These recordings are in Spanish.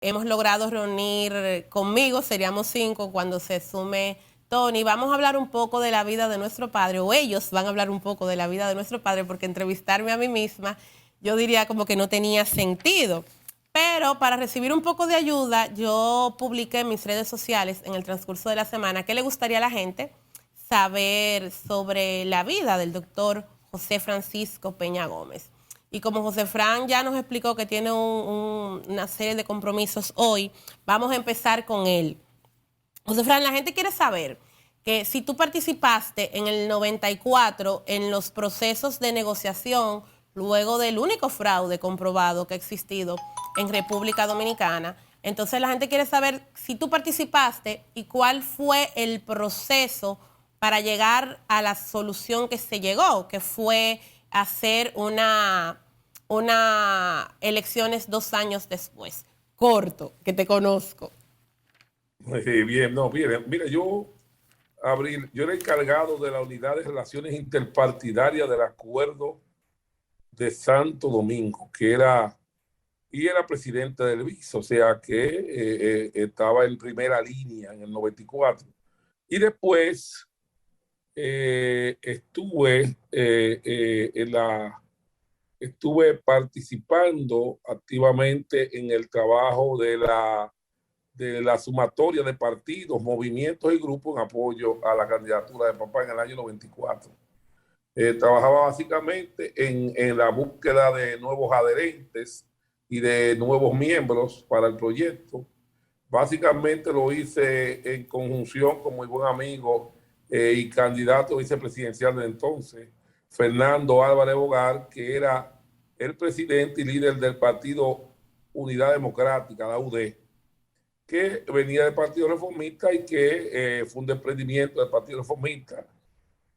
hemos logrado reunir conmigo, seríamos 5 cuando se sume Tony. Vamos a hablar un poco de la vida de nuestro padre, o ellos van a hablar un poco de la vida de nuestro padre, porque entrevistarme a mí misma, yo diría como que no tenía sentido. Pero para recibir un poco de ayuda, yo publiqué en mis redes sociales en el transcurso de la semana qué le gustaría a la gente saber sobre la vida del doctor José Francisco Peña Gómez. Y como José Fran ya nos explicó que tiene una serie de compromisos hoy, vamos a empezar con él. José Fran, la gente quiere saber que si tú participaste en el 94 en los procesos de negociación, luego del único fraude comprobado que ha existido en República Dominicana, entonces la gente quiere saber si tú participaste y cuál fue el proceso para llegar a la solución que se llegó, que fue hacer una elecciones 2 años después. Corto, que te conozco. Bien, no, mira, yo era encargado de la unidad de relaciones interpartidarias del acuerdo de Santo Domingo, y era presidente del BIS, o sea que estaba en primera línea en el 94. Y después estuve participando activamente en el trabajo de la sumatoria de partidos, movimientos y grupos en apoyo a la candidatura de papá en el año 94. Trabajaba básicamente en la búsqueda de nuevos adherentes y de nuevos miembros para el proyecto. Básicamente lo hice en conjunción con mi buen amigo y candidato vicepresidencial de entonces, Fernando Álvarez Bogar, que era el presidente y líder del partido Unidad Democrática, la UD, que venía del Partido Reformista y que fue un desprendimiento del Partido Reformista.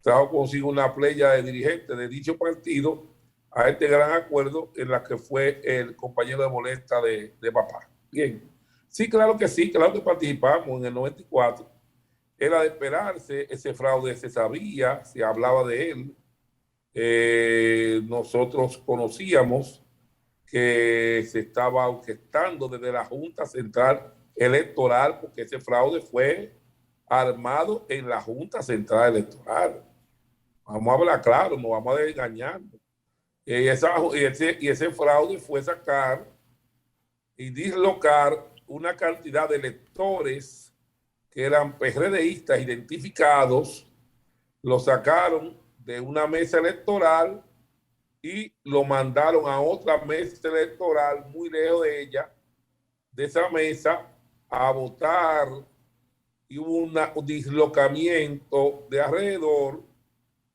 Trajo consigo una playa de dirigentes de dicho partido a este gran acuerdo en la que fue el compañero de molesta de papá. Bien, sí, claro que participamos en el 94. Era de esperarse, ese fraude se sabía, se hablaba de él. Nosotros conocíamos que se estaba orquestando desde la Junta Central Electoral, porque ese fraude fue armado en la Junta Central Electoral. Vamos a hablar claro, no vamos a engañar. Y ese fraude fue sacar y dislocar una cantidad de electores que eran PRDistas identificados, lo sacaron de una mesa electoral y lo mandaron a otra mesa electoral muy lejos de ella, de esa mesa, a votar, y hubo un dislocamiento de alrededor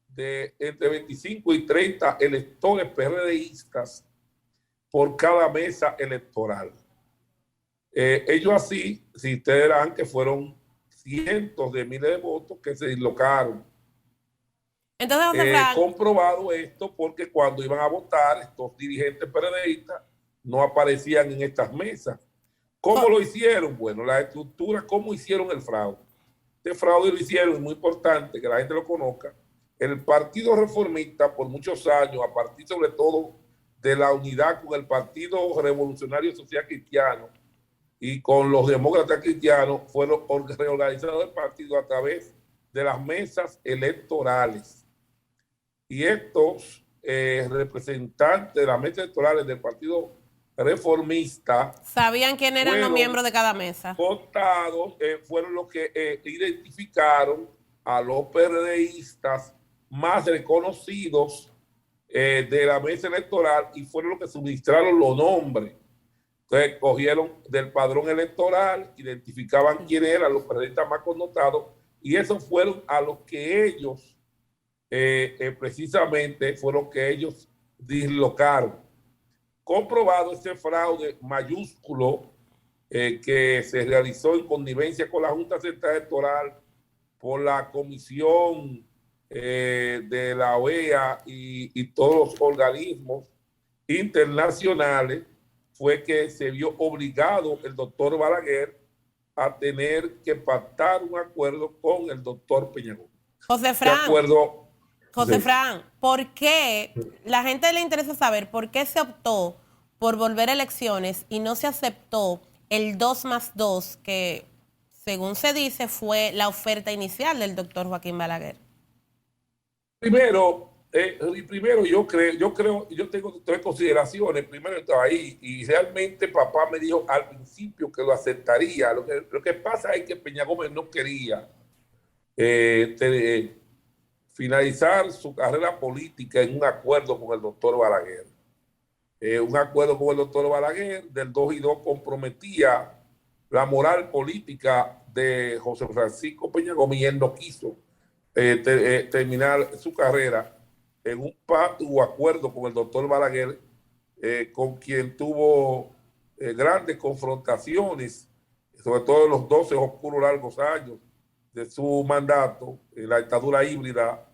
de entre 25 y 30 electores PRDistas por cada mesa electoral. Ellos así, si ustedes verán que fueron cientos de miles de votos que se dislocaron. Entonces, comprobado esto porque cuando iban a votar, estos dirigentes PRDistas no aparecían en estas mesas. ¿Cómo lo hicieron? Bueno, la estructura, ¿cómo hicieron el fraude? Este fraude lo hicieron, es muy importante que la gente lo conozca. El Partido Reformista, por muchos años, a partir sobre todo de la unidad con el Partido Revolucionario Social Cristiano y con los demócratas cristianos, fueron reorganizados el partido a través de las mesas electorales. Y estos representantes de las mesas electorales del Partido Reformista sabían quién eran los miembros de cada mesa. Votados, fueron los que identificaron a los PRDistas más reconocidos de la mesa electoral y fueron los que suministraron los nombres. Entonces cogieron del padrón electoral, identificaban quiénes eran los PRDistas más connotados y esos fueron a los que ellos precisamente fueron que ellos dislocaron. Comprobado ese fraude mayúsculo que se realizó en connivencia con la Junta Central Electoral, por la Comisión de la OEA y todos los organismos internacionales, fue que se vio obligado el doctor Balaguer a tener que pactar un acuerdo con el doctor Peña Gómez. José Fran, ¿por qué la gente le interesa saber por qué se optó por volver a elecciones y no se aceptó el 2 más 2, que según se dice fue la oferta inicial del doctor Joaquín Balaguer? Primero yo tengo tres consideraciones. Primero, estaba ahí y realmente papá me dijo al principio que lo aceptaría. Lo que pasa es que Peña Gómez no quería finalizar su carrera política en un acuerdo con el doctor Balaguer. Un acuerdo con el doctor Balaguer del 2 y 2 comprometía la moral política de José Francisco Peña Gómez y él no quiso terminar su carrera en un pacto o acuerdo con el doctor Balaguer, con quien tuvo grandes confrontaciones, sobre todo en los 12 oscuros largos años de su mandato, en la dictadura híbrida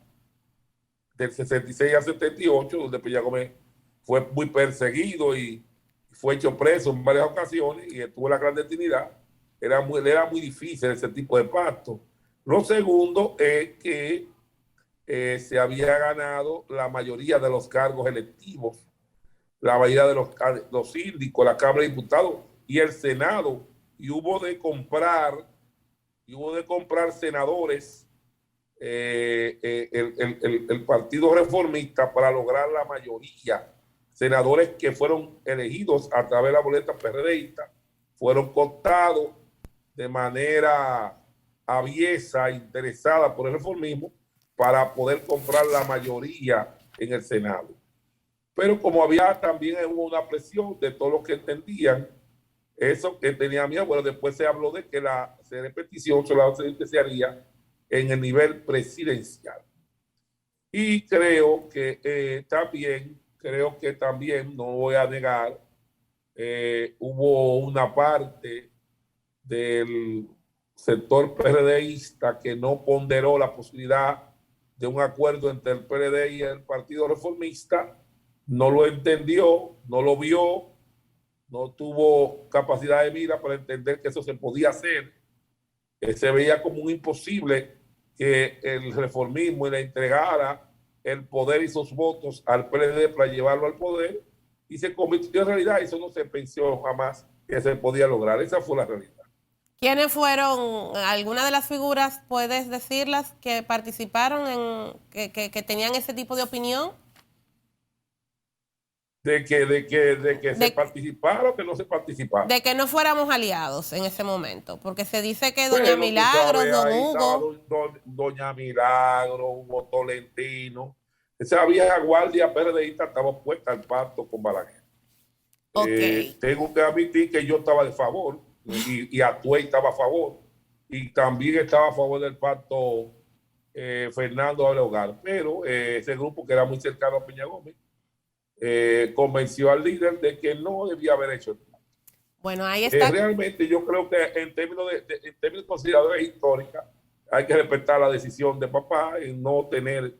del 66 al 78, donde Peña Gómez fue muy perseguido y fue hecho preso en varias ocasiones y estuvo en la clandestinidad. Era muy difícil ese tipo de pacto. Lo segundo es que se había ganado la mayoría de los cargos electivos, la mayoría de los síndicos, la Cámara de Diputados y el Senado, y hubo de comprar senadores, el Partido Reformista, para lograr la mayoría. Senadores que fueron elegidos a través de la boleta PRDista fueron cooptados de manera aviesa, interesada por el reformismo, para poder comprar la mayoría en el Senado. Pero como había también hubo una presión de todos los que entendían eso que tenía mi abuelo, después se habló de que la repetición solamente se haría en el nivel presidencial. Y creo que también, no voy a negar, hubo una parte del sector PRDista que no ponderó la posibilidad de un acuerdo entre el PRD y el Partido Reformista, no lo entendió, no lo vio, no tuvo capacidad de mira para entender que eso se podía hacer. Se veía como un imposible que el reformismo le entregara el poder y sus votos al PLD para llevarlo al poder, y se convirtió en realidad. Eso no se pensó jamás que se podía lograr. Esa fue la realidad. ¿Quiénes fueron algunas de las figuras, puedes decirlas, que participaron, que tenían ese tipo de opinión? De que se participara o que no se participara. De que no fuéramos aliados en ese momento, porque se dice que doña Milagros, don Hugo. Doña Milagros, Hugo Tolentino, esa vieja guardia PRDista estaba puesta al pacto con Balaguer. Okay. Tengo que admitir que yo estaba de favor, y Atuey estaba a favor, y también estaba a favor del pacto Fernando Abreogar, pero ese grupo que era muy cercano a Peña Gómez convenció al líder de que no debía haber hecho el pacto. Bueno, ahí está. Realmente yo creo que en términos de consideraciones históricas hay que respetar la decisión de papá en no tener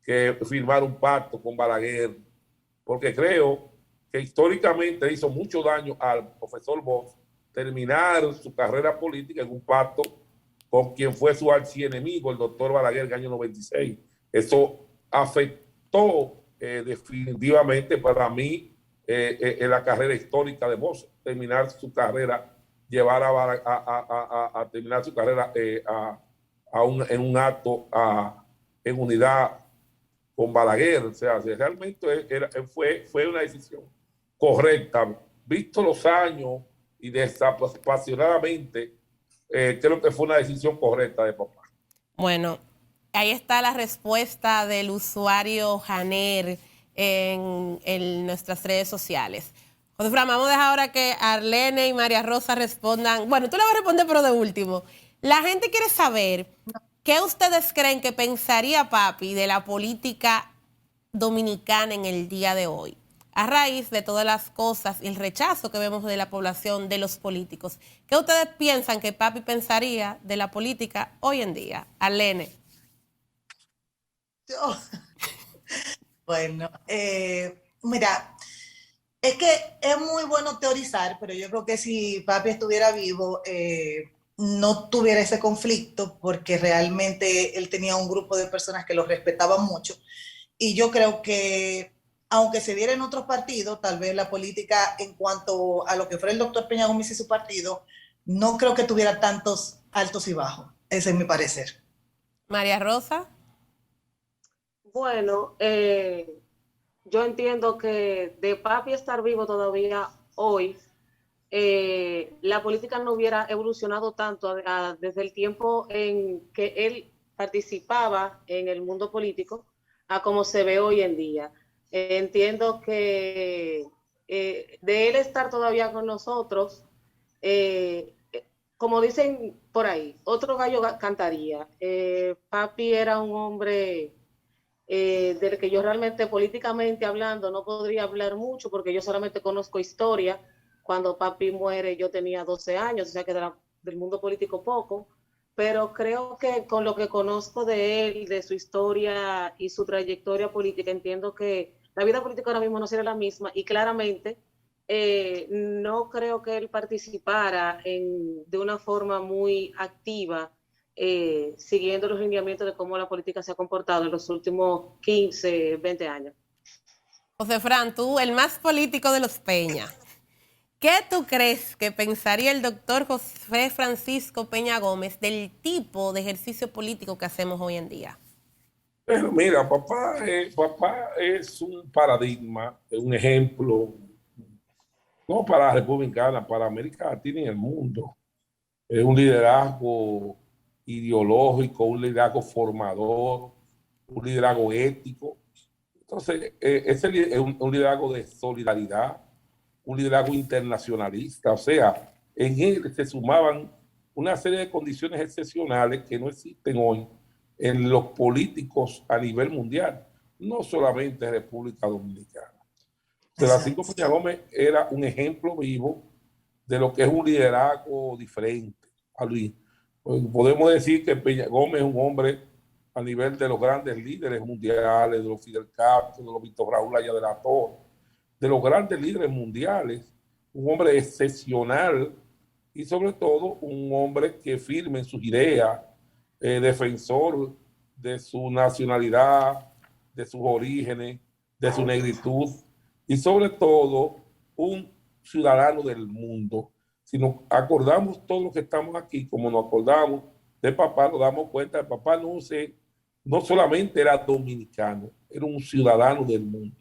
que firmar un pacto con Balaguer, porque creo que históricamente hizo mucho daño al profesor Bosch terminar su carrera política en un pacto con quien fue su archienemigo, el doctor Balaguer, en el año 96. Eso afectó definitivamente para mí en la carrera histórica de Bosch, terminar su carrera, llevar a terminar su carrera en un acto en unidad con Balaguer. O sea, realmente fue una decisión correcta. Visto los años y desapasionadamente, creo que fue una decisión correcta de papá. Bueno, ahí está la respuesta del usuario Janer en nuestras redes sociales. José Fran, vamos a dejar ahora que Arlene y María Rosa respondan. Bueno, tú le vas a responder, pero de último. La gente quiere saber qué ustedes creen que pensaría papi de la política dominicana en el día de hoy, a raíz de todas las cosas y el rechazo que vemos de la población, de los políticos. ¿Qué ustedes piensan que papi pensaría de la política hoy en día? Arlene. Bueno, mira, es que es muy bueno teorizar, pero yo creo que si papi estuviera vivo, no tuviera ese conflicto, porque realmente él tenía un grupo de personas que lo respetaban mucho, y yo creo que aunque se diera en otros partidos, tal vez la política en cuanto a lo que fue el doctor Peña Gómez y su partido, no creo que tuviera tantos altos y bajos. Ese es mi parecer. María Rosa. Bueno, yo entiendo que de papi estar vivo todavía hoy, la política no hubiera evolucionado tanto desde el tiempo en que él participaba en el mundo político a como se ve hoy en día. Entiendo que de él estar todavía con nosotros, como dicen por ahí, otro gallo cantaría. Papi era un hombre del que yo realmente políticamente hablando no podría hablar mucho porque yo solamente conozco historia. Cuando papi muere yo tenía 12 años, o sea que del mundo político poco, pero creo que con lo que conozco de él, de su historia y su trayectoria política, entiendo que la vida política ahora mismo no sería la misma y claramente no creo que él participara de una forma muy activa siguiendo los lineamientos de cómo la política se ha comportado en los últimos 15, 20 años. José Fran, tú, el más político de los Peña. ¿Qué tú crees que pensaría el doctor José Francisco Peña Gómez del tipo de ejercicio político que hacemos hoy en día? Bueno, mira, papá es un paradigma, un ejemplo, no para la República Dominicana, para América Latina y el mundo. Es un liderazgo ideológico, un liderazgo formador, un liderazgo ético. Entonces, ese es un liderazgo de solidaridad, un liderazgo internacionalista. O sea, en él se sumaban una serie de condiciones excepcionales que no existen hoy en los políticos a nivel mundial, no solamente en República Dominicana. Francisco Peña Gómez era un ejemplo vivo de lo que es un liderazgo diferente. Podemos decir que Peña Gómez es un hombre a nivel de los grandes líderes mundiales, de los Fidel Castro, de los Víctor Raúl Aya de la Torre, de los grandes líderes mundiales, un hombre excepcional y sobre todo un hombre que firme en sus ideas, defensor de su nacionalidad, de sus orígenes, de su negritud y sobre todo un ciudadano del mundo. Si nos acordamos todos los que estamos aquí, como nos acordamos de papá, nos damos cuenta de papá no solamente era dominicano, era un ciudadano del mundo.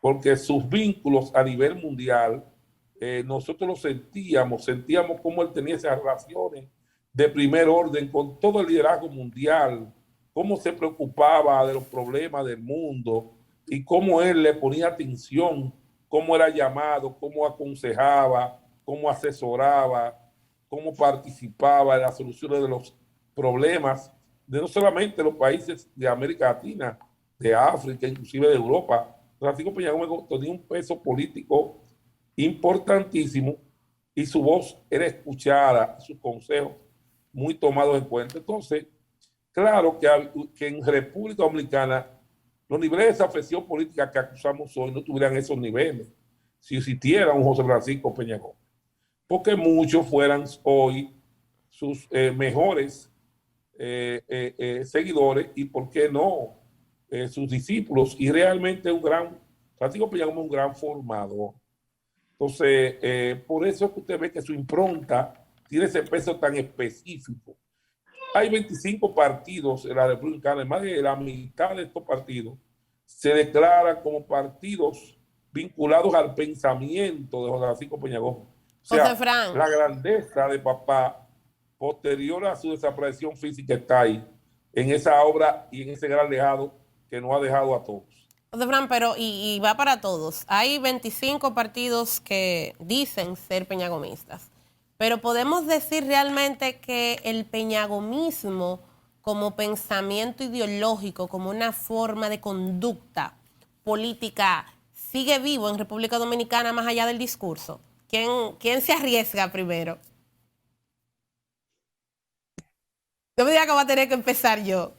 Porque sus vínculos a nivel mundial, nosotros lo sentíamos cómo él tenía esas relaciones de primer orden con todo el liderazgo mundial, cómo se preocupaba de los problemas del mundo y cómo él le ponía atención, cómo era llamado, cómo aconsejaba, cómo asesoraba, cómo participaba en las soluciones de los problemas de no solamente los países de América Latina, de África, inclusive de Europa. Francisco Peña Gómez tenía un peso político importantísimo y su voz era escuchada, sus consejos muy tomados en cuenta. Entonces, claro que en República Dominicana los niveles de desafección política que acusamos hoy no tuvieran esos niveles si existiera un José Francisco Peña Gómez, porque muchos fueran hoy sus mejores seguidores y, ¿por qué no?, sus discípulos, y realmente Francisco Peña Gómez es un gran formador. Entonces, por eso es que usted ve que su impronta tiene ese peso tan específico. Hay 25 partidos en la República Dominicana, más de la mitad de estos partidos se declaran como partidos vinculados al pensamiento de José Francisco Peña Gómez. O sea, José Fran, la grandeza de papá, posterior a su desaparición física, está ahí, en esa obra y en ese gran legado que nos ha dejado a todos. José Fran, pero y va para todos. Hay 25 partidos que dicen ser peñagomistas, pero podemos decir realmente que el peñagomismo como pensamiento ideológico, como una forma de conducta política, sigue vivo en República Dominicana más allá del discurso. ¿Quién se arriesga primero? No me diga que voy a tener que empezar yo.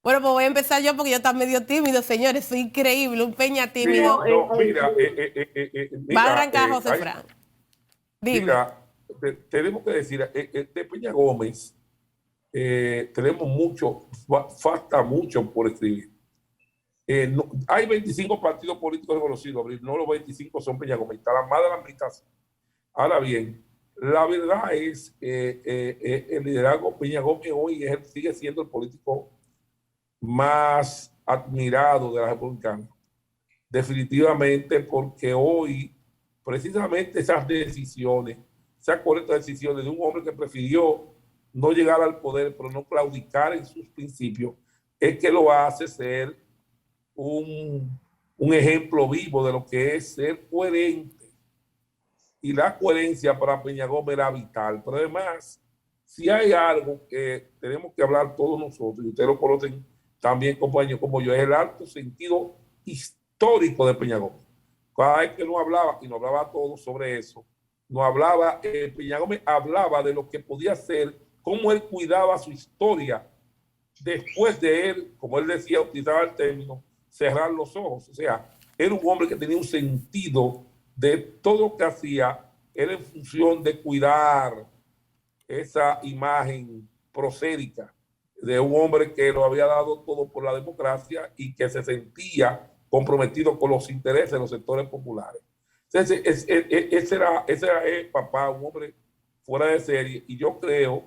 Bueno, pues voy a empezar yo porque yo estoy medio tímido, señores. Soy increíble, un Peña tímido. Sí, no, mira, Va a arrancar José Fran. Dime. Mira, tenemos que decir, de Peña Gómez, tenemos falta mucho por escribir. hay 25 partidos políticos reconocidos, Abril, no los 25 son peñagomistas, la más de la mitad. Ahora bien, la verdad es que el liderazgo Peña Gómez hoy sigue siendo el político más admirado de la República. Definitivamente, porque hoy, precisamente esas decisiones, esas correctas decisiones de un hombre que prefirió no llegar al poder, pero no claudicar en sus principios, es que lo hace ser un ejemplo vivo de lo que es ser coherente. Y la coherencia para Peña Gómez era vital. Pero además, si hay algo que tenemos que hablar todos nosotros, y ustedes lo conocen también, compañeros, como yo, es el alto sentido histórico de Peña Gómez. Cada vez que no hablaba, y no hablaba todo sobre eso, no hablaba, Peña Gómez hablaba de lo que podía ser, cómo él cuidaba su historia después de él, como él decía, utilizaba el término, cerrar los ojos. O sea, era un hombre que tenía un sentido de todo lo que hacía, era en función de cuidar esa imagen prosérica de un hombre que lo había dado todo por la democracia y que se sentía comprometido con los intereses de los sectores populares. Entonces, ese era el papá, un hombre fuera de serie, y yo creo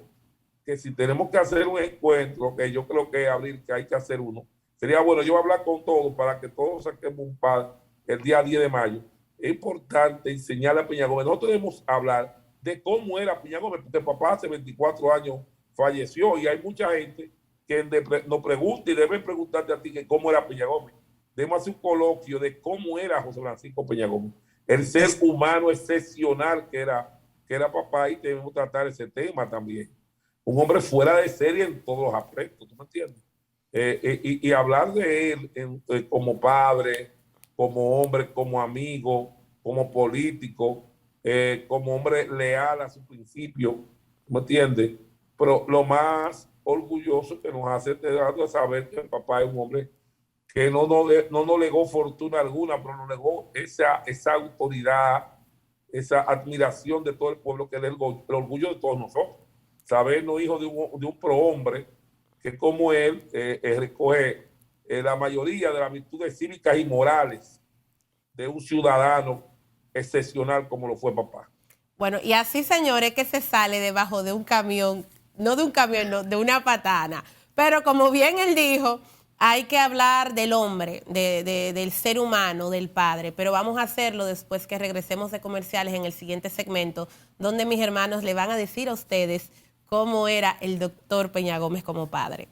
que si tenemos que hacer un encuentro, que yo creo que Abril, que hay que hacer uno, sería bueno, yo voy a hablar con todos para que todos saquemos un par el día 10 de mayo. Es importante enseñarle a Peña Gómez. Nosotros debemos hablar de cómo era Peña Gómez, porque el papá hace 24 años falleció y hay mucha gente que nos pregunta y debe preguntarte a ti que cómo era Peña Gómez. Debemos hacer un coloquio de cómo era José Francisco Peña Gómez, el ser humano excepcional que era papá, y debemos tratar ese tema también. Un hombre fuera de serie en todos los aspectos, ¿tú me entiendes? Y hablar de él como padre, como hombre, como amigo, como político, como hombre leal a su principio, ¿me entiendes? Pero lo más orgulloso que nos hace es saber que el papá es un hombre que no nos legó fortuna alguna, pero nos legó esa autoridad, esa admiración de todo el pueblo, que es el orgullo de todos nosotros. Sabernos hijo de un prohombre que como él recoge la mayoría de las virtudes cívicas y morales de un ciudadano excepcional como lo fue papá. Bueno, y así, señores, que se sale debajo de un camión, no de un camión, no, de una patana. Pero como bien él dijo, hay que hablar del hombre, del ser humano, del padre. Pero vamos a hacerlo después que regresemos de comerciales en el siguiente segmento, donde mis hermanos le van a decir a ustedes cómo era el doctor Peña Gómez como padre.